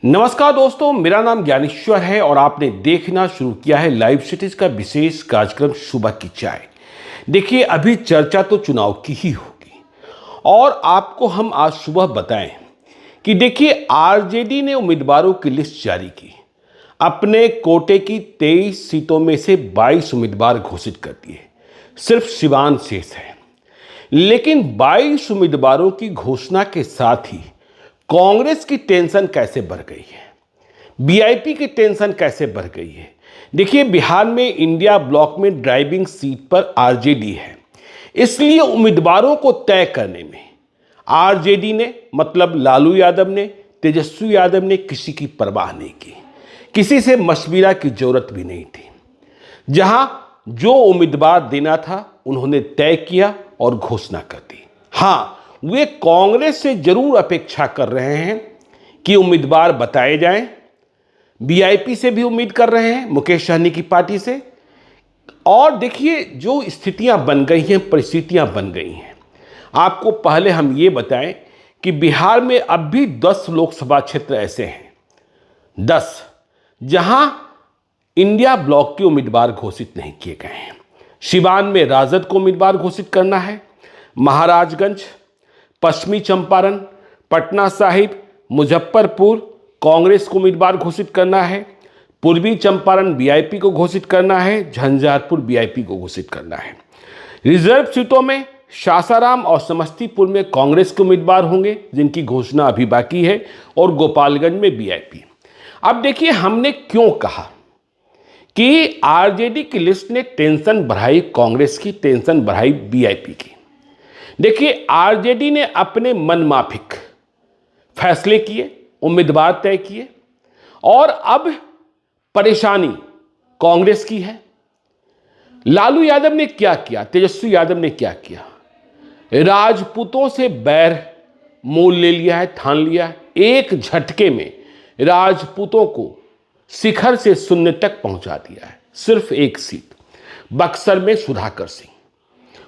नमस्कार दोस्तों, मेरा नाम ज्ञानेश्वर है और आपने देखना शुरू किया है लाइव सिटीज का विशेष कार्यक्रम सुबह की चाय। देखिए, अभी चर्चा तो चुनाव की ही होगी और आपको हम आज सुबह बताएं कि देखिए आरजेडी ने उम्मीदवारों की लिस्ट जारी की। अपने कोटे की 23 सीटों में से 22 उम्मीदवार घोषित कर दिए, सिर्फ सिवान शेष है। लेकिन 22 उम्मीदवारों की घोषणा के साथ ही कांग्रेस की टेंशन कैसे बढ़ गई है, बीआईपी की टेंशन कैसे बढ़ गई है। देखिए, बिहार में इंडिया ब्लॉक में ड्राइविंग सीट पर आरजेडी है, इसलिए उम्मीदवारों को तय करने में आरजेडी ने, मतलब लालू यादव ने, तेजस्वी यादव ने किसी की परवाह नहीं की, किसी से मशविरा की जरूरत भी नहीं थी। जहां जो उम्मीदवार देना था उन्होंने तय किया और घोषणा कर दी। हाँ, वे कांग्रेस से जरूर अपेक्षा कर रहे हैं कि उम्मीदवार बताए जाएं, बीआईपी से भी उम्मीद कर रहे हैं, मुकेश सहनी की पार्टी से। और देखिए, जो स्थितियां बन गई हैं, परिस्थितियां बन गई हैं। आपको पहले हम ये बताएं कि बिहार में अब भी 10 लोकसभा क्षेत्र ऐसे हैं, 10, जहां इंडिया ब्लॉक के उम्मीदवार घोषित नहीं किए गए हैं। सिवान में राजद को उम्मीदवार घोषित करना है, महाराजगंज, पश्चिमी चंपारण, पटना साहिब, मुजफ्फरपुर कांग्रेस को उम्मीदवार घोषित करना है, पूर्वी चंपारण बीआईपी को घोषित करना है, झंझारपुर बीआईपी को घोषित करना है। रिजर्व सीटों में सासाराम और समस्तीपुर में कांग्रेस के उम्मीदवार होंगे, जिनकी घोषणा अभी बाकी है, और गोपालगंज में बीआईपी। अब देखिए, हमने क्यों कहा कि आरजेडी की लिस्ट ने टेंशन बढ़ाई, कांग्रेस की टेंशन बढ़ाई बीआईपी की। देखिए, आरजेडी ने अपने मनमाफिक फैसले किए, उम्मीदवार तय किए, और अब परेशानी कांग्रेस की है। लालू यादव ने क्या किया, तेजस्वी यादव ने क्या किया? राजपूतों से बैर मोल ले लिया है, ठान लिया है। एक झटके में राजपूतों को शिखर से शून्य तक पहुंचा दिया है। सिर्फ एक सीट, बक्सर में सुधाकर सिंह।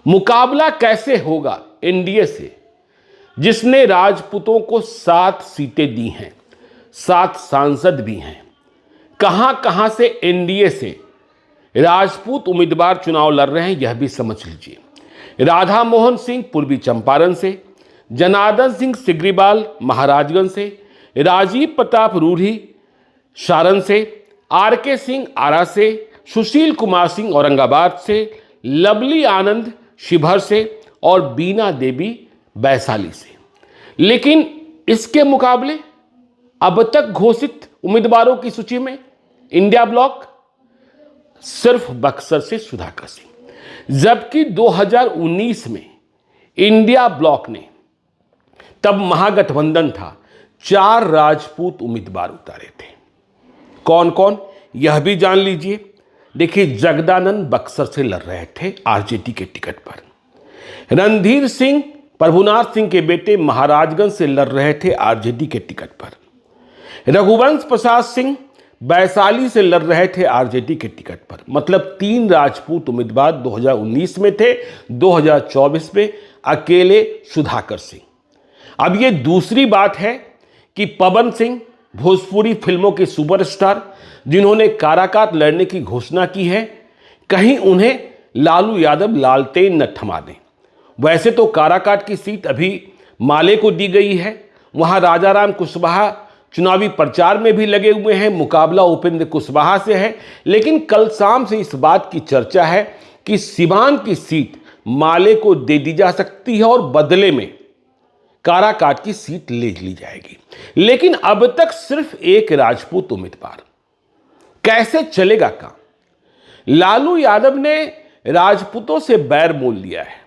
मुकाबला कैसे होगा एनडीए से, जिसने राजपूतों को 7 सीटें दी हैं, 7 सांसद भी हैं। कहां कहां से एनडीए से राजपूत उम्मीदवार चुनाव लड़ रहे हैं, यह भी समझ लीजिए। राधा मोहन सिंह पूर्वी चंपारण से, जनार्दन सिंह सिग्रीवाल महाराजगंज से, राजीव प्रताप रूढ़ी सारण से, आरके सिंह आरा से, सुशील कुमार सिंह औरंगाबाद से, लवली आनंद शिवहर से और बीना देवी वैशाली से। लेकिन इसके मुकाबले अब तक घोषित उम्मीदवारों की सूची में इंडिया ब्लॉक सिर्फ बक्सर से सुधाकर सिंह, जबकि 2019 में इंडिया ब्लॉक ने, तब महागठबंधन था, 4 राजपूत उम्मीदवार उतारे थे। कौन कौन, यह भी जान लीजिए। देखिए, जगदानंद बक्सर से लड़ रहे थे आरजेडी के टिकट पर। रणधीर सिंह प्रभुनाथ सिंह के बेटे महाराजगंज से लड़ रहे थे आरजेडी के टिकट पर। रघुवंश प्रसाद सिंह वैशाली से लड़ रहे थे आरजेडी के टिकट पर। मतलब 3 राजपूत उम्मीदवार 2019 में थे, 2024 में अकेले सुधाकर सिंह। अब ये दूसरी बात है कि पवन सिंह, भोजपुरी फिल्मों के सुपरस्टार, जिन्होंने काराकाट लड़ने की घोषणा की है, कहीं उन्हें लालू यादव लालटेन न थमा दें। वैसे तो काराकाट की सीट अभी माले को दी गई है, वहां राजाराम कुशवाहा चुनावी प्रचार में भी लगे हुए हैं, मुकाबला उपेंद्र कुशवाहा से है। लेकिन कल शाम से इस बात की चर्चा है कि सिवान की सीट माले को दे दी जा सकती है और बदले में काराकाट की सीट ले ली जाएगी। लेकिन अब तक सिर्फ एक राजपूत उम्मीदवार, कैसे चलेगा काम? लालू यादव ने राजपूतों से बैर मोल लिया है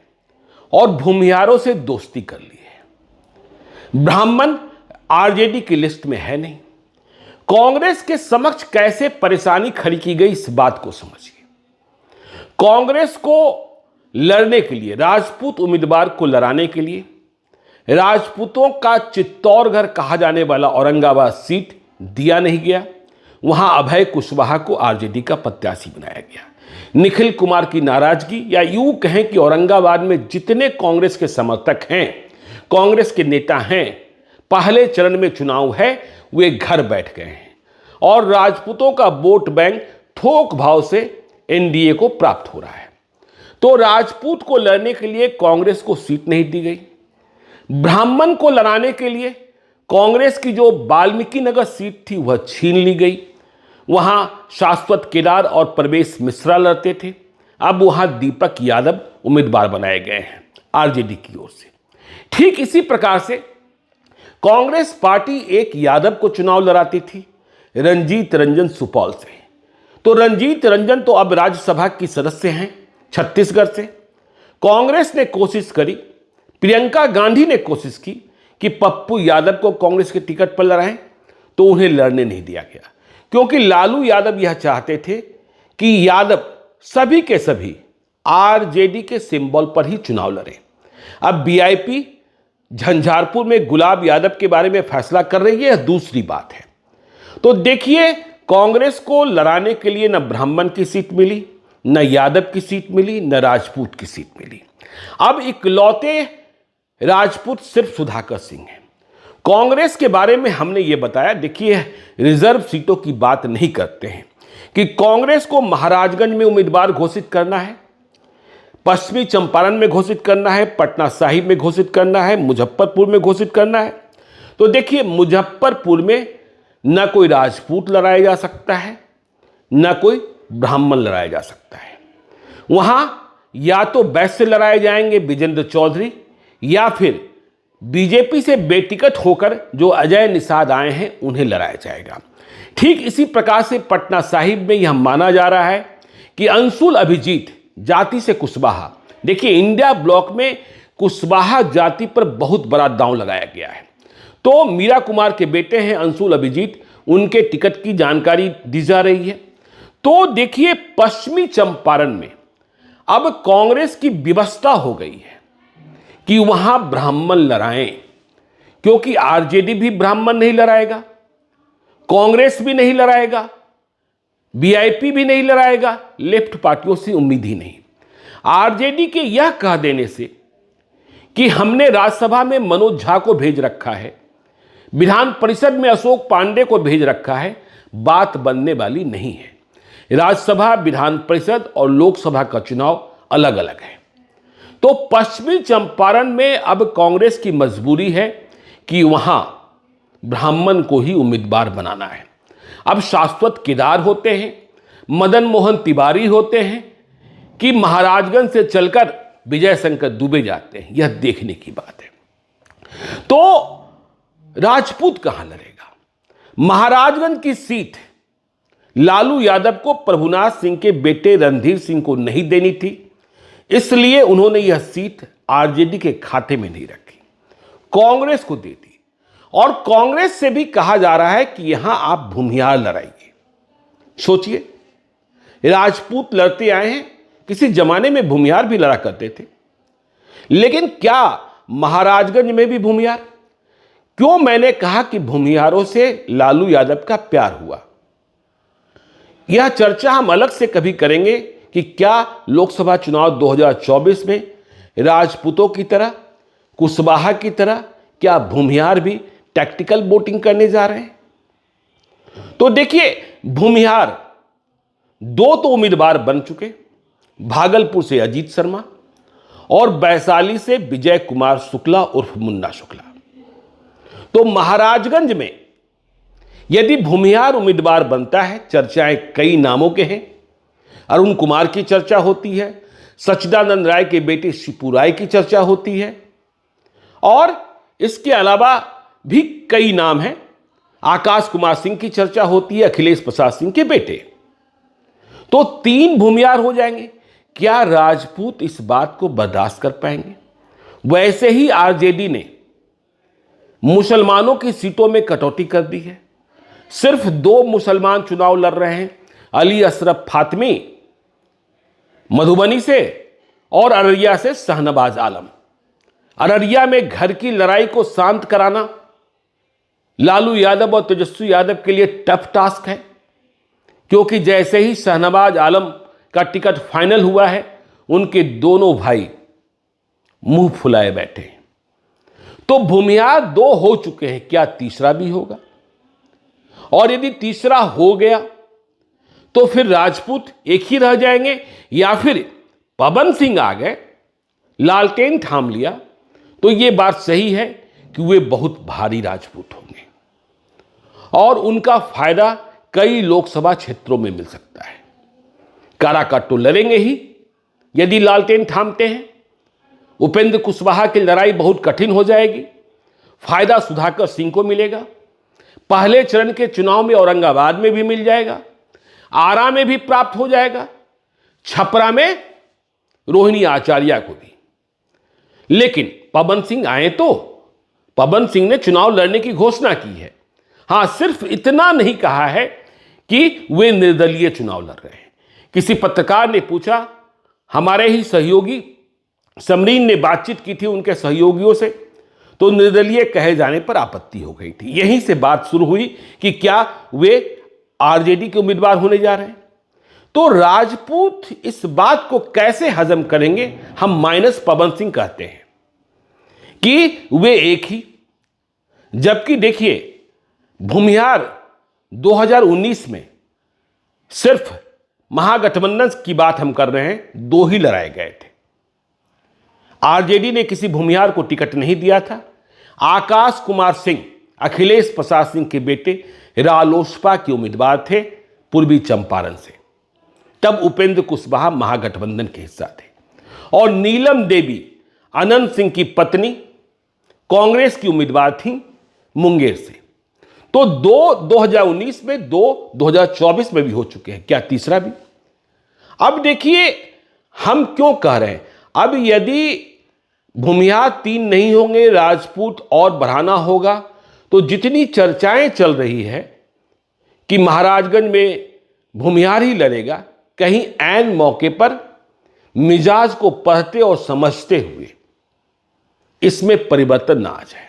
और भूमिहारों से दोस्ती कर ली है। ब्राह्मण आरजेडी की लिस्ट में है नहीं। कांग्रेस के समक्ष कैसे परेशानी खड़ी की गई, इस बात को समझिए। कांग्रेस को लड़ने के लिए, राजपूत उम्मीदवार को लड़ाने के लिए, राजपूतों का चित्तौड़गढ़ कहा जाने वाला औरंगाबाद सीट दिया नहीं गया। वहां अभय कुशवाहा को आरजेडी का प्रत्याशी बनाया गया। निखिल कुमार की नाराजगी, या यूं कहें कि औरंगाबाद में जितने कांग्रेस के समर्थक हैं, कांग्रेस के नेता हैं, पहले चरण में चुनाव है, वे घर बैठ गए हैं और राजपूतों का वोट बैंक थोक भाव से एनडीए को प्राप्त हो रहा है। तो राजपूत को लड़ने के लिए कांग्रेस को सीट नहीं दी गई। ब्राह्मण को लड़ाने के लिए कांग्रेस की जो वाल्मीकि नगर सीट थी वह छीन ली गई। वहां शाश्वत केदार और प्रवेश मिश्रा लड़ते थे। अब वहां दीपक यादव उम्मीदवार बनाए गए हैं आरजेडी की ओर से। ठीक इसी प्रकार से कांग्रेस पार्टी एक यादव को चुनाव लड़ाती थी, रंजीत रंजन सुपौल से। तो रंजीत रंजन तो अब राज्यसभा की सदस्य हैं छत्तीसगढ़ से। कांग्रेस ने कोशिश करी, प्रियंका गांधी ने कोशिश की कि पप्पू यादव को कांग्रेस के टिकट पर लड़ाएं, तो उन्हें लड़ने नहीं दिया गया, क्योंकि लालू यादव यह चाहते थे कि यादव सभी के सभी आरजेडी के सिंबल पर ही चुनाव लड़े। अब वीआईपी झंझारपुर में गुलाब यादव के बारे में फैसला कर रही है, यह दूसरी बात है। तो देखिए, कांग्रेस को लड़ाने के लिए न ब्राह्मण की सीट मिली, न यादव की सीट मिली, न राजपूत की सीट मिली। अब इकलौते राजपूत सिर्फ सुधाकर सिंह हैं। कांग्रेस के बारे में हमने ये बताया। देखिए, रिजर्व सीटों की बात नहीं करते हैं कि कांग्रेस को महाराजगंज में उम्मीदवार घोषित करना है, पश्चिमी चंपारण में घोषित करना है, पटना साहिब में घोषित करना है, मुजफ्फरपुर में घोषित करना है। तो देखिए, मुजफ्फरपुर में न कोई राजपूत लड़ाया जा सकता है, न कोई ब्राह्मण लड़ाया जा सकता है। वहां या तो वैश्य लड़ाए जाएंगे विजेंद्र चौधरी, या फिर बीजेपी से बेटिकट होकर जो अजय निषाद आए हैं उन्हें लड़ाया जाएगा। ठीक इसी प्रकार से पटना साहिब में यह माना जा रहा है कि अंशुल अभिजीत जाति से कुशवाहा। देखिए, इंडिया ब्लॉक में कुशवाहा जाति पर बहुत बड़ा दांव लगाया गया है। तो मीरा कुमार के बेटे हैं अंशुल अभिजीत, उनके टिकट की जानकारी दी जा रही है। तो देखिए, पश्चिमी चंपारण में अब कांग्रेस की व्यवस्था हो गई है कि वहां ब्राह्मण लड़ाएं, क्योंकि आरजेडी भी ब्राह्मण नहीं लड़ाएगा, कांग्रेस भी नहीं लड़ाएगा, वीआईपी भी नहीं लड़ाएगा, लेफ्ट पार्टियों से उम्मीद ही नहीं। आरजेडी के यह कह देने से कि हमने राज्यसभा में मनोज झा को भेज रखा है, विधान परिषद में अशोक पांडे को भेज रखा है, बात बनने वाली नहीं है। राज्यसभा, विधान परिषद और लोकसभा का चुनाव अलग अलग है। तो पश्चिमी चंपारण में अब कांग्रेस की मजबूरी है कि वहां ब्राह्मण को ही उम्मीदवार बनाना है। अब शाश्वत केदार होते हैं, मदन मोहन तिवारी होते हैं, कि महाराजगंज से चलकर विजय शंकर दुबे जाते हैं, यह देखने की बात है। तो राजपूत कहां लड़ेगा? महाराजगंज की सीट लालू यादव को प्रभुनाथ सिंह के बेटे रणधीर सिंह को नहीं देनी थी, इसलिए उन्होंने यह सीट आरजेडी के खाते में नहीं रखी, कांग्रेस को दे दी। और कांग्रेस से भी कहा जा रहा है कि यहां आप भूमिहार लड़ाइए। सोचिए, राजपूत लड़ते आए हैं, किसी जमाने में भूमिहार भी लड़ा करते थे, लेकिन क्या महाराजगंज में भी भूमिहार? क्यों मैंने कहा कि भूमिहारों से लालू यादव का प्यार हुआ? यह चर्चा हम अलग से कभी करेंगे कि क्या लोकसभा चुनाव 2024 में राजपूतों की तरह, कुशवाहा की तरह, क्या भूमिहार भी टैक्टिकल वोटिंग करने जा रहे हैं? तो देखिए, भूमिहार दो तो उम्मीदवार बन चुके, भागलपुर से अजीत शर्मा और वैशाली से विजय कुमार शुक्ला उर्फ मुन्ना शुक्ला। तो महाराजगंज में यदि भूमिहार उम्मीदवार बनता है, चर्चाएं कई नामों के हैं। अरुण कुमार की चर्चा होती है, सच्चिदानंद राय के बेटे शिपू राय की चर्चा होती है, और इसके अलावा भी कई नाम हैं। आकाश कुमार सिंह की चर्चा होती है, अखिलेश प्रसाद सिंह के बेटे। तो 3 भूमिहार हो जाएंगे। क्या राजपूत इस बात को बर्दाश्त कर पाएंगे? वैसे ही आरजेडी ने मुसलमानों की सीटों में कटौती कर दी है। सिर्फ 2 मुसलमान चुनाव लड़ रहे हैं, अली अशरफ फातमी मधुबनी से और अररिया से शाहनवाज आलम। अररिया में घर की लड़ाई को शांत कराना लालू यादव और तेजस्वी यादव के लिए टफ टास्क है, क्योंकि जैसे ही शाहनवाज आलम का टिकट फाइनल हुआ है, उनके दोनों भाई मुंह फुलाए बैठे हैं। तो भूमिहार 2 हो चुके हैं, क्या तीसरा भी होगा? और यदि तीसरा हो गया तो फिर राजपूत एक ही रह जाएंगे, या फिर पवन सिंह आ गए, लालटेन थाम लिया, तो यह बात सही है कि वे बहुत भारी राजपूत होंगे और उनका फायदा कई लोकसभा क्षेत्रों में मिल सकता है। काराकाट तो लड़ेंगे ही यदि लालटेन थामते हैं। उपेंद्र कुशवाहा की लड़ाई बहुत कठिन हो जाएगी। फायदा सुधाकर सिंह को मिलेगा। पहले चरण के चुनाव में औरंगाबाद में भी मिल जाएगा, आरा में भी प्राप्त हो जाएगा, छपरा में रोहिणी आचार्य को भी। लेकिन पवन सिंह आए तो पवन सिंह ने चुनाव लड़ने की घोषणा की है। हां, सिर्फ इतना नहीं कहा है कि वे निर्दलीय चुनाव लड़ रहे हैं। किसी पत्रकार ने पूछा, हमारे ही सहयोगी समरीन ने बातचीत की थी उनके सहयोगियों से, तो निर्दलीय कहे जाने पर आपत्ति हो गई थी। यहीं से बात शुरू हुई कि क्या वे आरजेडी के उम्मीदवार होने जा रहे हैं। तो राजपूत इस बात को कैसे हजम करेंगे? हम माइनस पवन सिंह कहते हैं कि वे एक ही, जबकि देखिए भूमिहार 2019 में सिर्फ महागठबंधन की बात हम कर रहे हैं, 2 ही लड़ाए गए थे। आरजेडी ने किसी भूमिहार को टिकट नहीं दिया था। आकाश कुमार सिंह अखिलेश प्रसाद सिंह के बेटे रालोसपा के उम्मीदवार थे पूर्वी चंपारण से। तब उपेंद्र कुशवाहा महागठबंधन के हिस्सा थे और नीलम देवी अनंत सिंह की पत्नी कांग्रेस की उम्मीदवार थी मुंगेर से। तो 2019 में, 2024 में भी हो चुके हैं, क्या तीसरा भी? अब देखिए हम क्यों कह रहे हैं, अब यदि भूमिहार 3 नहीं होंगे, राजपूत और बढ़ाना होगा, तो जितनी चर्चाएं चल रही है कि महाराजगंज में भूमिहार ही लड़ेगा, कहीं ऐन मौके पर मिजाज को पढ़ते और समझते हुए इसमें परिवर्तन ना आ जाए।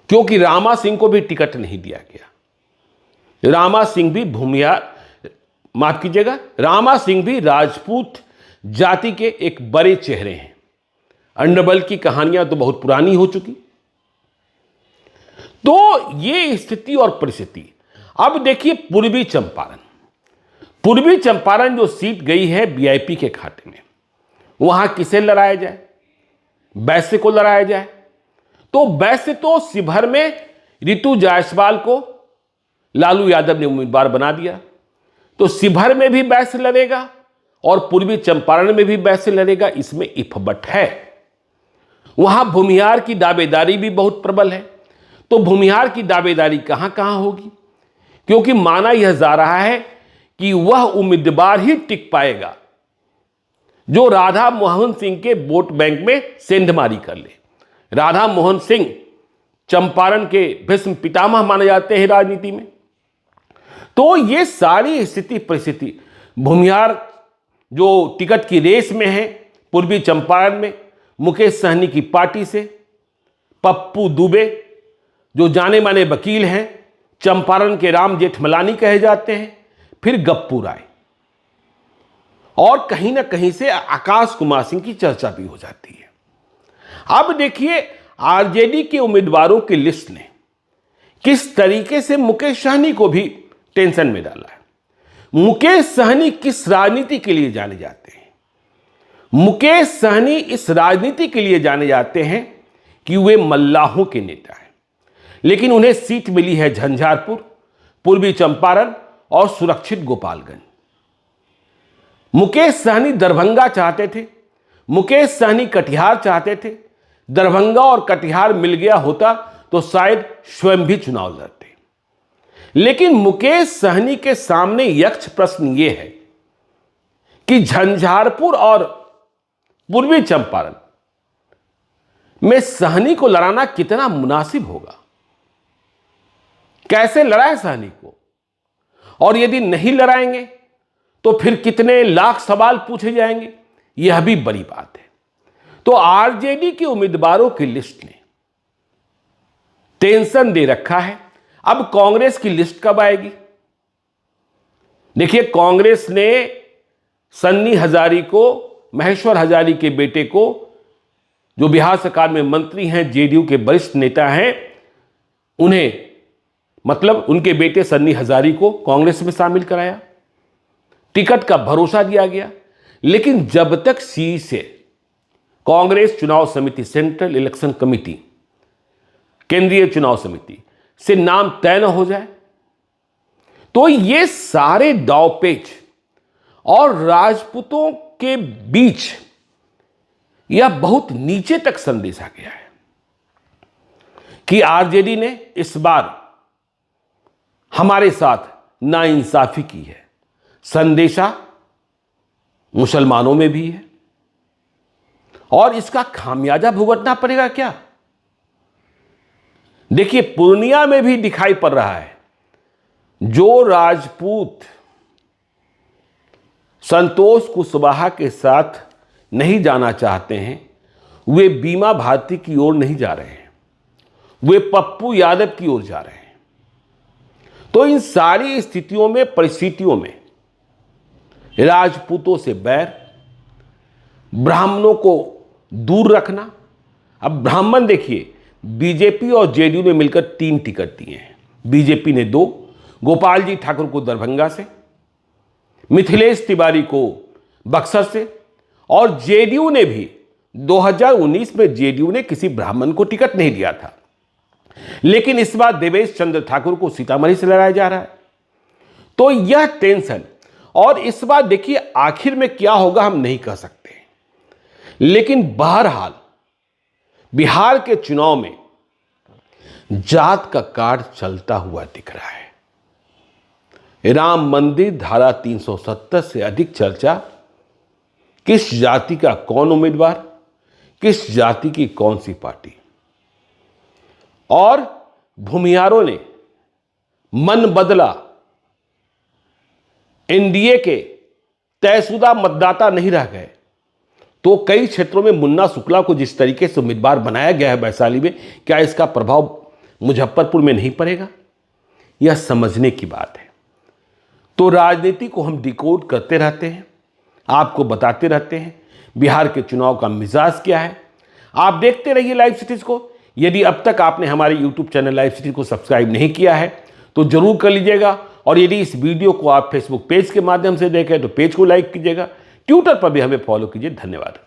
क्योंकि रामा सिंह को भी टिकट नहीं दिया गया। रामा सिंह भी भूमिहार, माफ कीजिएगा, रामा सिंह भी राजपूत जाति के एक बड़े चेहरे हैं। अंडरबल की कहानियां तो बहुत पुरानी हो चुकी। तो ये स्थिति और परिस्थिति। अब देखिए पूर्वी चंपारण जो सीट गई है वीआईपी के खाते में, वहां किसे लड़ाया जाए? वैश्य को लड़ाया जाए तो वैसे तो शिवहर में रितु जायसवाल को लालू यादव ने उम्मीदवार बना दिया, तो शिवहर में भी वैश्य लड़ेगा और पूर्वी चंपारण में भी वैश्य लड़ेगा, इसमें इफबट है। वहां भूमिहार की दावेदारी भी बहुत प्रबल है। तो भूमिहार की दावेदारी कहां कहां होगी? क्योंकि माना यह जा रहा है कि वह उम्मीदवार ही टिक पाएगा जो राधा मोहन सिंह के वोट बैंक में सेंधमारी कर ले। राधा मोहन सिंह चंपारण के भीष्म पितामह माने जाते हैं राजनीति में। तो ये सारी स्थिति परिस्थिति, भूमिहार जो टिकट की रेस में है पूर्वी चंपारण में, मुकेश सहनी की पार्टी से पप्पू दुबे जो जाने माने वकील हैं, चंपारण के राम जेठमलानी कहे जाते हैं, फिर गप्पू राय, और कहीं ना कहीं से आकाश कुमार सिंह की चर्चा भी हो जाती है। अब देखिए आरजेडी के उम्मीदवारों की लिस्ट ने किस तरीके से मुकेश सहनी को भी टेंशन में डाला है। मुकेश सहनी किस राजनीति के लिए जाने जाते हैं? मुकेश सहनी इस राजनीति के लिए जाने जाते हैं कि वे मल्लाहों के नेता हैं, लेकिन उन्हें सीट मिली है झंझारपुर, पूर्वी चंपारण और सुरक्षित गोपालगंज। मुकेश सहनी दरभंगा चाहते थे, मुकेश सहनी कटिहार चाहते थे। दरभंगा और कटिहार मिल गया होता तो शायद स्वयं भी चुनाव लड़ते। लेकिन मुकेश सहनी के सामने यक्ष प्रश्न यह है कि झंझारपुर और पूर्वी चंपारण में सहनी को लड़ाना कितना मुनासिब होगा, कैसे लड़ाए सहनी को, और यदि नहीं लड़ाएंगे तो फिर कितने लाख सवाल पूछे जाएंगे, यह भी बड़ी बात है। तो आरजेडी के उम्मीदवारों की लिस्ट ने टेंशन दे रखा है। अब कांग्रेस की लिस्ट कब आएगी? देखिए कांग्रेस ने सन्नी हजारी को, महेश्वर हजारी के बेटे को, जो बिहार सरकार में मंत्री हैं, जेडीयू के वरिष्ठ नेता हैं, उन्हें मतलब उनके बेटे सन्नी हजारी को कांग्रेस में शामिल कराया, टिकट का भरोसा दिया गया। लेकिन जब तक सी से कांग्रेस चुनाव समिति, सेंट्रल इलेक्शन कमिटी, केंद्रीय चुनाव समिति से नाम तय न हो जाए, तो ये सारे दांवपेच और राजपूतों के बीच यह बहुत नीचे तक संदेश आ गया है कि आरजेडी ने इस बार हमारे साथ नाइंसाफी की है। संदेशा मुसलमानों में भी है और इसका खामियाजा भुगतना पड़ेगा क्या? देखिए, पूर्णिया में भी दिखाई पड़ रहा है, जो राजपूत संतोष कुशवाहा के साथ नहीं जाना चाहते हैं, वे बीमा भारती की ओर नहीं जा रहे हैं, वे पप्पू यादव की ओर जा रहे हैं। तो इन सारी स्थितियों में, परिस्थितियों में राजपूतों से बैर, ब्राह्मणों को दूर रखना। अब ब्राह्मण देखिए, बीजेपी और जेडीयू ने मिलकर 3 टिकट दिए हैं। बीजेपी ने 2, गोपाल जी ठाकुर को दरभंगा से, मिथिलेश तिवारी को बक्सर से, और जेडीयू ने भी 2019 में जेडीयू ने किसी ब्राह्मण को टिकट नहीं दिया था। लेकिन इस बार देवेश चंद्र ठाकुर को सीतामढ़ी से लड़ाया जा रहा है। तो यह टेंशन, और इस बार देखिए आखिर में क्या होगा हम नहीं कह सकते, लेकिन बहरहाल बिहार के चुनाव में जात का कार्ड चलता हुआ दिख रहा है। राम मंदिर, धारा 370 से अधिक चर्चा, किस जाति का कौन उम्मीदवार, किस जाति की कौन सी पार्टी, और भूमिहारों ने मन बदला, एनडीए के तयशुदा मतदाता नहीं रह गए। तो कई क्षेत्रों में मुन्ना शुक्ला को जिस तरीके से उम्मीदवार बनाया गया है वैशाली में, क्या इसका प्रभाव मुजफ्फरपुर में नहीं पड़ेगा? यह समझने की बात है। तो राजनीति को हम डिकोड करते रहते हैं, आपको बताते रहते हैं बिहार के चुनाव का मिजाज क्या है। आप देखते रहिए लाइव सिटीज को। यदि अब तक आपने हमारे यूट्यूब चैनल लाइव सिटीज को सब्सक्राइब नहीं किया है तो जरूर कर लीजिएगा, और यदि इस वीडियो को आप फेसबुक पेज के माध्यम से देखें तो पेज को लाइक कीजिएगा, ट्विटर पर भी हमें फॉलो कीजिए। धन्यवाद।